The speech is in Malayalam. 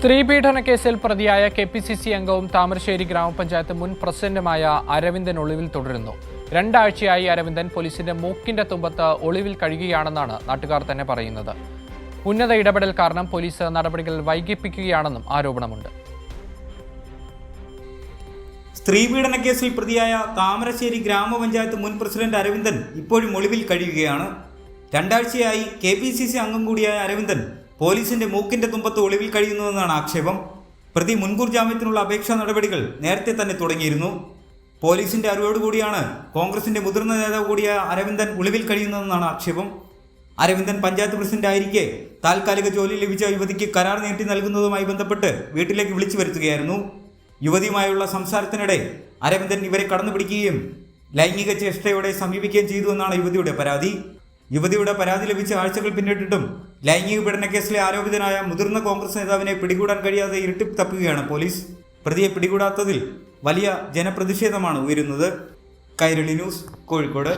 സ്ത്രീപീഡന കേസിൽ പ്രതിയായ കെപിസിസി അംഗവും താമരശ്ശേരി ഗ്രാമപഞ്ചായത്ത് മുൻ പ്രസിഡന്റുമായ അരവിന്ദൻ ഒളിവിൽ തുടരുന്നു. രണ്ടാഴ്ചയായി അരവിന്ദൻ പോലീസിന്റെ മൂക്കിന്റെ തുമ്പത്ത് ഒളിവിൽ കഴിയുകയാണെന്നാണ് നാട്ടുകാർ തന്നെ പറയുന്നത്. ഉന്നത ഇടപെടൽ കാരണം പോലീസ് നടപടികൾ വൈകിപ്പിക്കുകയാണെന്നും ആരോപണമുണ്ട്. സ്ത്രീപീഡന കേസിൽ പ്രതിയായ താമരശ്ശേരി ഗ്രാമപഞ്ചായത്ത് മുൻ പ്രസിഡന്റ് അരവിന്ദൻ ഇപ്പോഴും ഒളിവിൽ കഴിയുകയാണ്. രണ്ടാഴ്ചയായി കെപിസിസി അംഗം കൂടിയായ അരവിന്ദൻ പോലീസിന്റെ മൂക്കിന്റെ തുമ്പത്ത് ഒളിവിൽ കഴിയുന്നുവെന്നാണ് ആക്ഷേപം. പ്രതി മുൻകൂർ ജാമ്യത്തിനുള്ള അപേക്ഷാ നടപടികൾ നേരത്തെ തന്നെ തുടങ്ങിയിരുന്നു. പോലീസിന്റെ അറിവോടുകൂടിയാണ് കോൺഗ്രസിന്റെ മുതിർന്ന നേതാവ് കൂടിയ അരവിന്ദൻ ഒളിവിൽ കഴിയുന്നതെന്നാണ് ആക്ഷേപം. അരവിന്ദൻ പഞ്ചായത്ത് പ്രസിഡന്റ് ആയിരിക്കെ താൽക്കാലിക ജോലി ലഭിച്ച യുവതിക്ക് കരാർ നീട്ടി നൽകുന്നതുമായി ബന്ധപ്പെട്ട് വീട്ടിലേക്ക് വിളിച്ചു വരുത്തുകയായിരുന്നു. യുവതിയുമായുള്ള സംസാരത്തിനിടെ അരവിന്ദൻ ഇവരെ കടന്നുപിടിക്കുകയും ലൈംഗിക ചേഷ്ടയോടെ സമീപിക്കുകയും ചെയ്തുവെന്നാണ് യുവതിയുടെ പരാതി. യുവതിയുടെ പരാതി ലഭിച്ച ആഴ്ചകൾ പിന്നിട്ടിട്ടും ലൈംഗിക പീഡന കേസിലെ ആരോപിതനായ മുതിർന്ന കോൺഗ്രസ് നേതാവിനെ പിടികൂടാൻ കഴിയാതെ ഇരുട്ടിപ്പ് തപ്പുകയാണ് പോലീസ്. പ്രതിയെ പിടികൂടാത്തതിൽ വലിയ ജനപ്രതിഷേധമാണ് ഉയരുന്നത്. കൈരളി ന്യൂസ്, കോഴിക്കോട്.